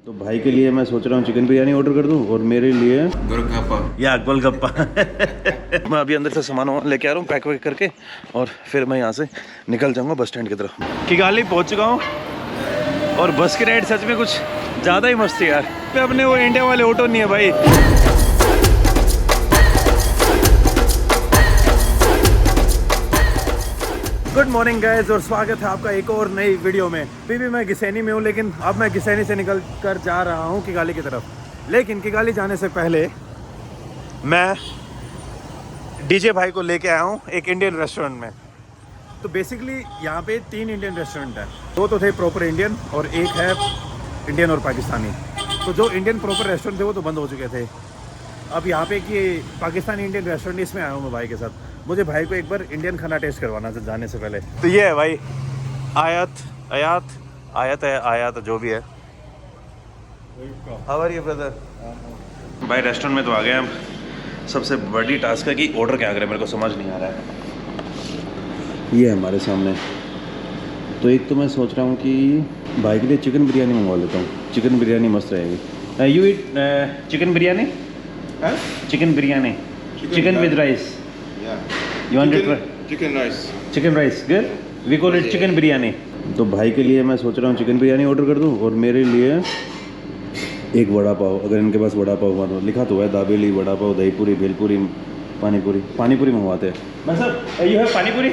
तो भाई के लिए मैं सोच रहा हूँ चिकन बिरयानी ऑर्डर कर दूँ और मेरे लिए गोलगप्पा या गोलगप्पा। मैं अभी अंदर से सामान लेके आ रहा हूँ पैक वैक करके और फिर मैं यहाँ से निकल जाऊँगा बस स्टैंड की तरफ। किगाली पहुँच चुका हूँ और बस की राइड सच में कुछ ज़्यादा ही मस्त है यार। पे अपने वो इंडिया वाले ऑटो नहीं है भाई। गुड मॉर्निंग गाइस और स्वागत है आपका एक और नई वीडियो में। अभी भी मैं गिसैनी में हूँ लेकिन अब मैं गिसैनी से निकल कर जा रहा हूँ किगाली की तरफ। लेकिन किगाली जाने से पहले मैं डीजे भाई को लेके आया हूँ एक इंडियन रेस्टोरेंट में। तो बेसिकली यहाँ पे 3 इंडियन रेस्टोरेंट हैं। 2 तो थे प्रॉपर इंडियन और एक है इंडियन और पाकिस्तानी। तो जो इंडियन प्रॉपर रेस्टोरेंट थे वो तो बंद हो चुके थे। अब यहाँ पे कि पाकिस्तानी इंडियन रेस्टोरेंट इसमें आया हूँ मैं भाई के साथ। मुझे भाई को एक बार इंडियन खाना टेस्ट करवाना था जाने से पहले। तो ये है भाई आयात जो भी है। How are you brother? भाई रेस्टोरेंट में तो आ गए हम। सबसे बड़ी टास्क है कि ऑर्डर क्या करें, मेरे को समझ नहीं आ रहा है। ये है हमारे सामने। तो एक तो मैं सोच रहा हूँ कि भाई के लिए चिकन बिरयानी मंगवा लेता हूँ। चिकन बिरयानी मस्त रहेगी। You eat chicken biryani? Chicken biryani, chicken with rice. You want to try? Chicken rice. Chicken rice good. We call it chicken biryani. तो भाई के लिए मैं सोच रहा हूँ चिकन बिरयानी ऑर्डर कर दूँ और मेरे लिए एक वड़ा पाव, अगर इनके पास वड़ा पाव हुआ तो। लिखा तो है दाबेली, वड़ा पाव, दही पूरी, भेलपूरी, पानीपुरी मंगवाते हैं। मतलब you have panipuri?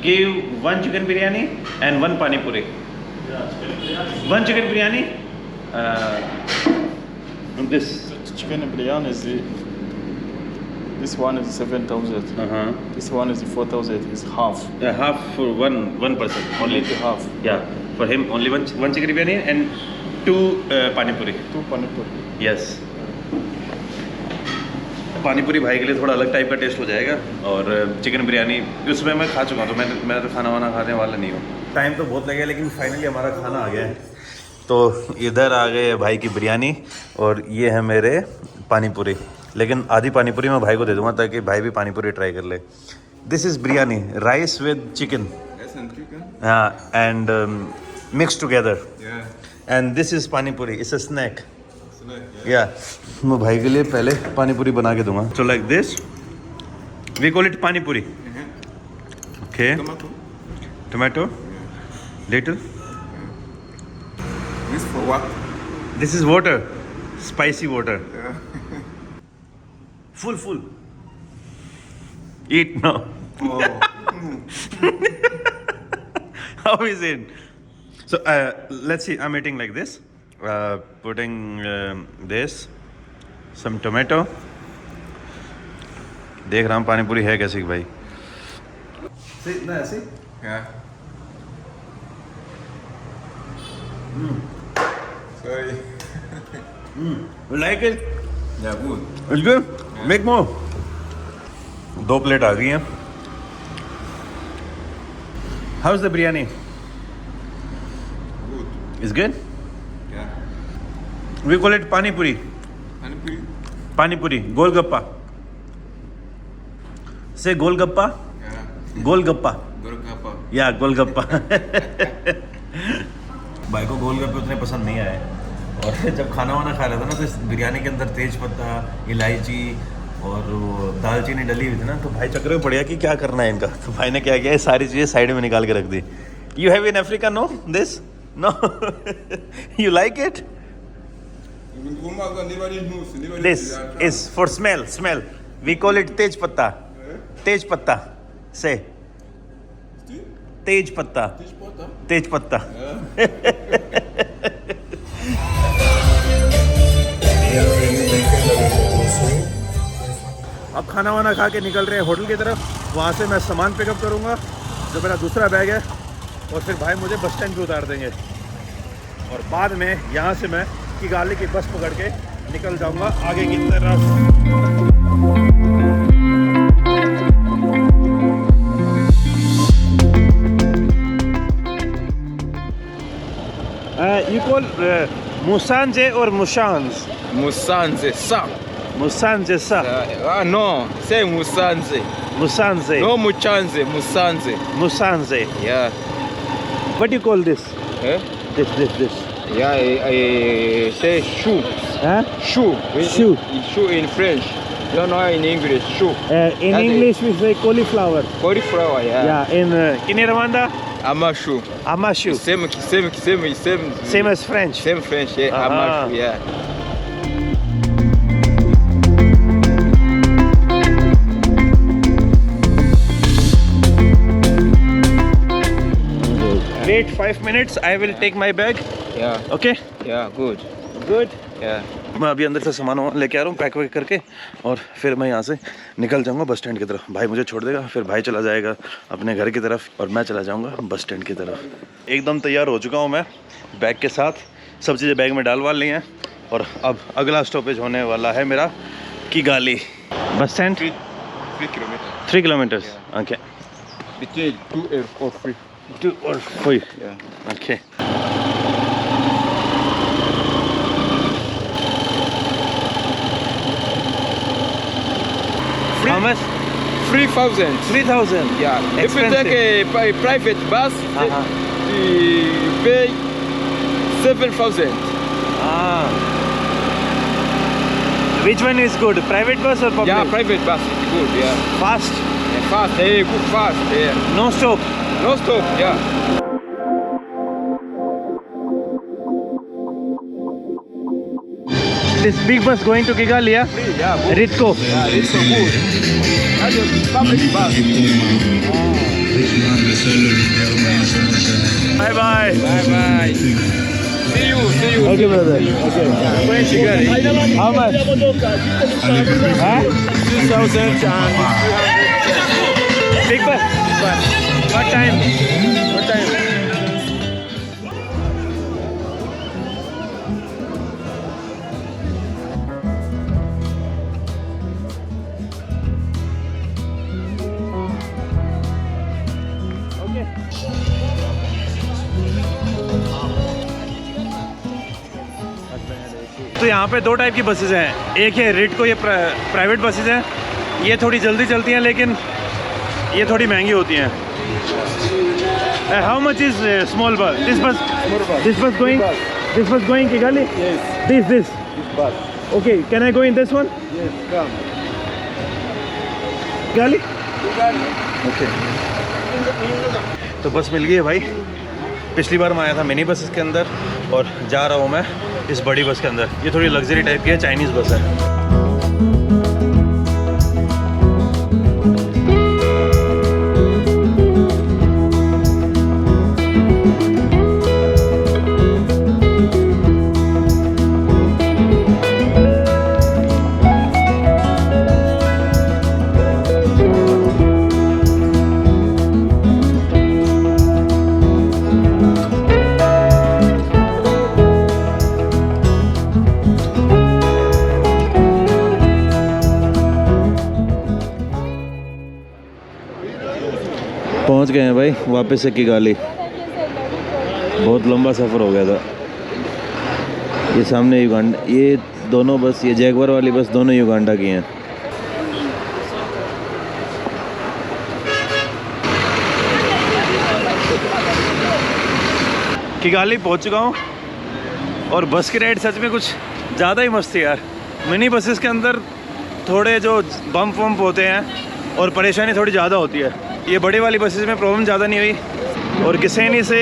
Give 1 chicken biryani and 1 panipuri. 1 chicken biryani. This chicken biryani is this one is 7,000. This one is 4,000. Is half. half for one person. Only the half. Yeah, for him only one chicken biryani and 2 panipuri. 2 panipuri. Yes. Panipuri भाई के लिए थोड़ा अलग type का test हो जाएगा और chicken biryani उसमें मैं खा चुका हूँ तो मैं तो खाना वाना खाने वाला नहीं हूँ। टाइम तो बहुत लगेगा लेकिन फाइनली हमारा खाना आ गया है। तो इधर आ गए भाई की बिरयानी और ये है मेरे पानीपुरी। लेकिन आधी पानीपुरी मैं भाई को दे दूंगा ताकि भाई भी पानीपुरी ट्राई कर ले। This is biryani, rice with chicken. हाँ, and mix together. And this is panipuri, it's a snack. या मैं भाई के लिए पहले पानीपुरी बना के दूंगा। So like this we call it panipuri. Okay, tomato little. This for what? This is water, spicy water. Full. Eat now. How is it? So let's see. I'm eating like this. Putting this, some tomato. देख रहा हूँ पानीपुरी है कैसी भाई। See, ना ऐसी? Yeah. Sorry. You like it? Yeah, good. It's good. Make more. 2 plate आ गई हैं। How's the biryani? Good. It's good. Yeah. We call it pani puri. Panipuri? Pani-puri. Golgappa. Say Golgappa. Yeah. Golgappa. Golgappa. या गोलगप्पा। भाई को गोलगप्पे उतने पसंद नहीं आए और जब खाना वाना खा रहा था ना तो इस बिरयानी के अंदर तेज पत्ता, इलायची और वो दालचीनी डली हुई थी ना, तो भाई चक्कर में पड़ गया कि क्या करना है इनका। तो भाई ने क्या किया, ये सारी चीज़ें साइड में निकाल के रख दी। You have in Africa know this? No. You like it? This is for smell. We call it tej patta. Tej पत्ता से तेज पत्ता। तेज पत्ता। अब खाना वाना खा के निकल रहे हैं होटल की तरफ। वहाँ से मैं सामान पिकअप करूँगा जो मेरा दूसरा बैग है और फिर भाई मुझे बस स्टैंड पे उतार देंगे और बाद में यहाँ से मैं किगाली की बस पकड़ के निकल जाऊँगा आगे की तरफ। You call Musanze or Mushans? Musanze, sa. Musanze sa. No, say Musanze. Musanze. No Muchanze, Musanze. Musanze. Yeah. What do you call this? Eh? this. Yeah, I say shoe. Huh? Shoe. Shoe. Shoe in French. You know in English, shoe. In That English we say cauliflower. Cauliflower, yeah. Yeah, in Kinyarwanda, Amashu. amashu. Same Same as French. Same French, yeah. Uh-huh. Amashu, yeah. Wait 5 minutes, I will take my bag. Yeah, Okay? yeah, good. Good. Yeah. मैं अभी अंदर से सामान लेके आ रहा हूँ pack वैक करके और फिर मैं यहाँ से निकल जाऊँगा बस स्टैंड की तरफ। भाई मुझे छोड़ देगा, फिर भाई चला जाएगा अपने घर की तरफ और मैं चला जाऊँगा बस स्टैंड की तरफ। एकदम तैयार हो चुका हूँ मैं बैग के साथ, सब चीज़ें बैग में डालवा ली हैं और अब अगला स्टॉपेज होने वाला है मेरा Kigali bus stand. 3 kilometers. 3 kilometers. Okay. Between 2 or 3. 2 or 3. Yeah. Okay. Free, How much? 3,000. 3,000. Yeah. If you take a private bus, Uh-huh. you pay 7,000. Ah. Which one is good? Private bus or public? Yeah, private bus is good. Yeah. Fast. Yeah, fast. Hey, good fast. Yeah. No stop. No stop. Yeah. This big bus going to Kigali, yeah? Free. Yeah. Good. Ritco. Yeah, it's so good. That's a public bus. Bye bye. Bye bye. See you. See you. Okay, brother. Okay. When Kigali. How much? Huh? 2,000 and 300. Big bus. What time? What time? तो यहाँ पे 2 type की buses हैं। एक है रिटको, ये private buses हैं, ये थोड़ी जल्दी चलती हैं लेकिन ये थोड़ी महंगी होती हैं। हाउ मच इज स्मॉल बस? दिस बस going Kigali? Yes. This Bus. Okay, can I go in this one? Yes. Come. Kigali? Okay. तो बस मिल गई है भाई। पिछली बार मैं आया था मिनी बसेस के अंदर और जा रहा हूँ मैं इस बड़ी बस के अंदर। ये थोड़ी लग्जरी टाइप की है, चाइनीज़ बस है। पहुंच गए हैं भाई वापस से किगाली। बहुत लंबा सफ़र हो गया था। ये सामने युगांडा, ये दोनों बस, ये जैगवार वाली बस दोनों युगांडा की हैं। किगाली पहुंच चुका हूँ और बस की राइड सच में कुछ ज़्यादा ही मस्त थी यार। मिनी बसेस के अंदर थोड़े जो बम्प वम्प होते हैं और परेशानी थोड़ी ज़्यादा होती है। ये बड़ी वाली बसेस में प्रॉब्लम ज़्यादा नहीं हुई और गिसेनी से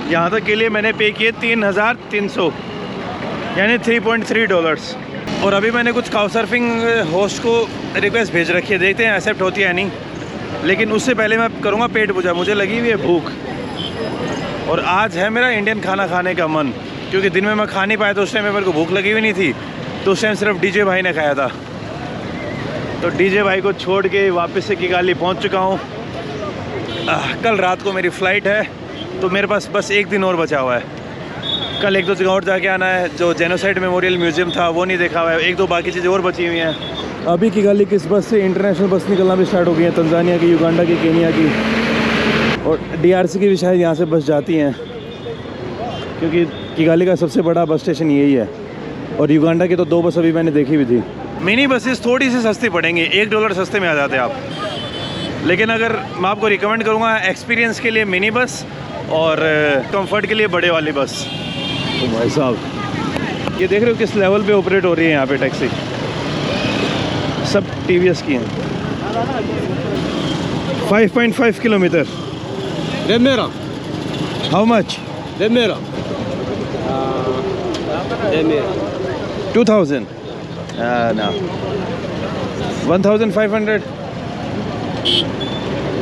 यहाँ तक के लिए मैंने पे किए 3,300 यानी $3.3। और अभी मैंने कुछ काउ सर्फिंग होस्ट को रिक्वेस्ट भेज रखी है, देखते हैं एक्सेप्ट होती है नहीं। लेकिन उससे पहले मैं करूँगा पेट पूजा, मुझे लगी हुई है भूख और आज है मेरा इंडियन खाना खाने का मन, क्योंकि दिन में मैं खा नहीं पाया तो उस टाइम मेरे को भूख लगी हुई नहीं थी, तो उस टाइम सिर्फ डीजे भाई ने खाया था। तो डीजे भाई को छोड़ के वापस से किगाली पहुँच चुका हूँ। कल रात को मेरी फ़्लाइट है तो मेरे पास बस 1 दिन और बचा हुआ है। कल 1-2 जगह और जाके आना है। जो जेनोसाइड मेमोरियल म्यूज़ियम था वो नहीं देखा हुआ है, 1-2 बाकी चीज़ें और बची हुई हैं। अभी किगाली की इस बस से इंटरनेशनल बस निकलना भी स्टार्ट हो गई है, तंजानिया की, युगांडा की, केनिया की और DRC की भी शायद यहाँ से बस जाती हैं, क्योंकि किगाली का सबसे बड़ा बस स्टेशन यही है। और युगांडा की तो 2 बस अभी मैंने देखी भी थी। मिनी बसेस थोड़ी सी सस्ती पड़ेंगी, $1 सस्ते में आ जाते हैं आप। लेकिन अगर मैं आपको रिकमेंड करूँगा एक्सपीरियंस के लिए मिनी बस और कंफर्ट के लिए बड़े वाली बस। तो भाई साहब ये देख रहे हो किस लेवल पे ऑपरेट हो रही है यहाँ पे टैक्सी, सब TVS की हैं। 5.5 kilometre. Demira. How much? Demira. Demira. 2000 no 1500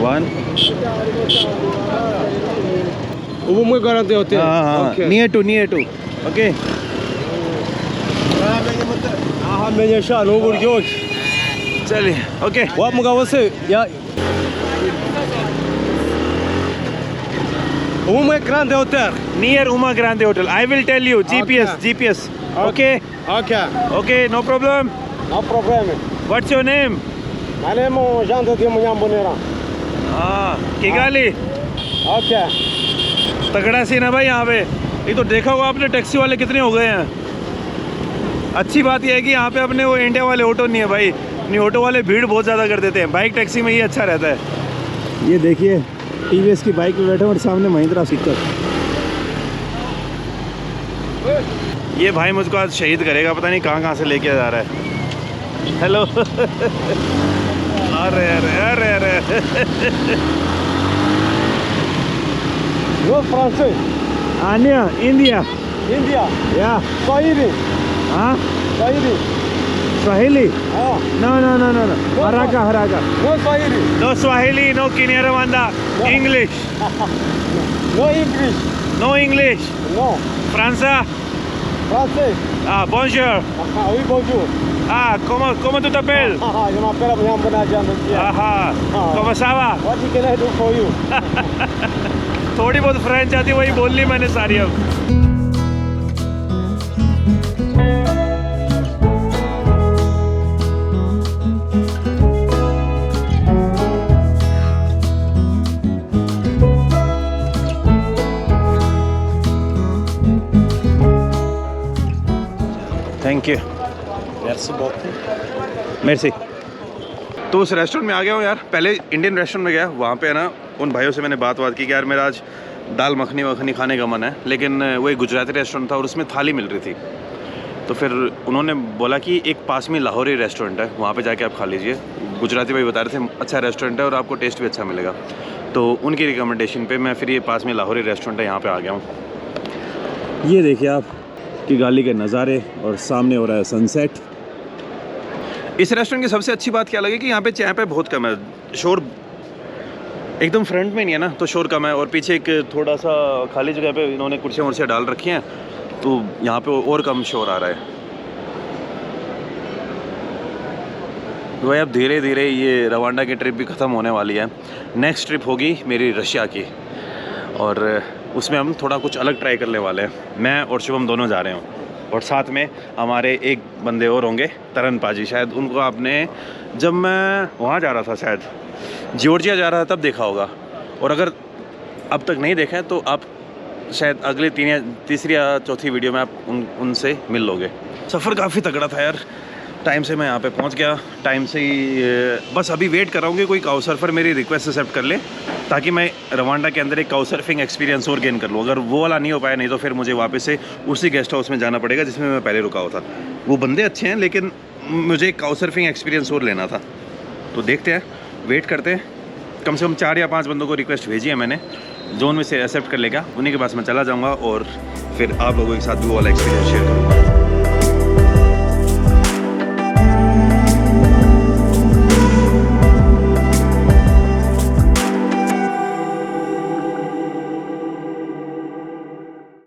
1 Ubu muy garante hotel. हाँ near to okay Aha menye şan olur George. चलिए okay Wa mga wase ya. Ubu muy grande hotel. near Uma Grande Hotel. I will tell you GPS okay Okay. no problem. No problem. What's your name? My name is Jean de Munyambonera. Kigali. Okay. तगड़ा scene है भाई यहाँ पे। ये तो देखा होगा आपने टैक्सी वाले कितने हो गए हैं। अच्छी बात यह है कि यहाँ पे अपने वो इंडिया वाले ऑटो नहीं है भाई, नहीं ऑटो वाले भीड़ बहुत ज़्यादा कर देते हैं। बाइक टैक्सी में ये अच्छा रहता है। ये देखिए TVS की बाइक पे बैठे और सामने महिंद्रा स्पीकर। ये भाई मुझको आज शहीद करेगा, पता नहीं कहाँ से लेके जा रहा है। हेलो अरे अरे अरे अरे No francês. आनिया इंडिया India. या Swahili. हाँ Swahili. Swahili Ah. No no no no no हराका No Swahili. No Swahili no Kinyarwanda English No English. No English No. फ्रांसा Francês. bonjour Oui, bonjour. como tu t'appelles Je m'appelle Munyambonera Jean de como ça va What can I do for you? थोड़ी बहुत French आती वही बोल ली मैंने सारी अब। Thank you Merci beaucoup. Mercy. तो उस रेस्टोरेंट में आ गया हूँ यार। पहले इंडियन रेस्टोरेंट में गया, वहाँ पे ना उन भाइयों से मैंने बात की कि यार मेरा आज दाल मखनी वखनी खाने का मन है, लेकिन वो एक गुजराती रेस्टोरेंट था और उसमें थाली मिल रही थी। तो फिर उन्होंने बोला कि एक पास में लाहौरी रेस्टोरेंट है, वहाँ पे जाके आप खा लीजिए। गुजराती भाई बता रहे थे अच्छा रेस्टोरेंट है और आपको टेस्ट भी अच्छा मिलेगा। तो उनकी रिकमेंडेशन पे मैं फिर ये पास में लाहौरी रेस्टोरेंट है यहाँ पे आ गया हूँ। ये देखिए आप किगाली के नज़ारे और सामने हो रहा है सनसेट। इस रेस्टोरेंट की सबसे अच्छी बात क्या लगी कि यहाँ पे चाय पे बहुत कम है, शोर एकदम फ्रंट में नहीं है ना, तो शोर कम है। और पीछे एक थोड़ा सा खाली जगह पे इन्होंने कुर्सियाँ वुर्सियाँ डाल रखी हैं, तो यहाँ पे और कम शोर आ रहा है। तो भाई अब धीरे धीरे ये रवांडा की ट्रिप भी ख़त्म होने वाली है। नेक्स्ट ट्रिप होगी मेरी रशिया की, और उसमें हम थोड़ा कुछ अलग ट्राई करने वाले हैं। मैं और शुभम दोनों जा रहे हैं, और साथ में हमारे एक बंदे और होंगे, तरन पाजी। शायद उनको आपने जब मैं वहाँ जा रहा था, शायद जॉर्जिया जा रहा था, तब देखा होगा। और अगर अब तक नहीं देखा है तो आप शायद अगले तीसरी या चौथी वीडियो में आप उनसे मिल लोगे। सफ़र काफ़ी तगड़ा था यार। टाइम से मैं यहाँ पे पहुँच गया, टाइम से ही। बस अभी वेट कर रहा हूँ कि कोई काउ सर्फर मेरी रिक्वेस्ट एक्सेप्ट कर ले, ताकि मैं रवांडा के अंदर एक काउ सर्फिंग एक्सपीरियंस और गेन कर लूँ। अगर वो वाला नहीं हो पाया, नहीं तो फिर मुझे वापस से उसी गेस्ट हाउस में जाना पड़ेगा जिसमें मैं पहले रुका हुआ था। वो बंदे अच्छे हैं, लेकिन मुझे एक काउ सर्फिंग एक्सपीरियंस और लेना था। तो देखते हैं, वेट करते हैं। कम से कम 4 या 5 बंदों को रिक्वेस्ट भेजी है मैंने, जो उनमें से एक्सेप्ट कर लेगा उन्हीं के पास मैं चला जाऊँगा, और फिर आप लोगों के साथ भी वो वाला एक्सपीरियंस शेयर करूँगा।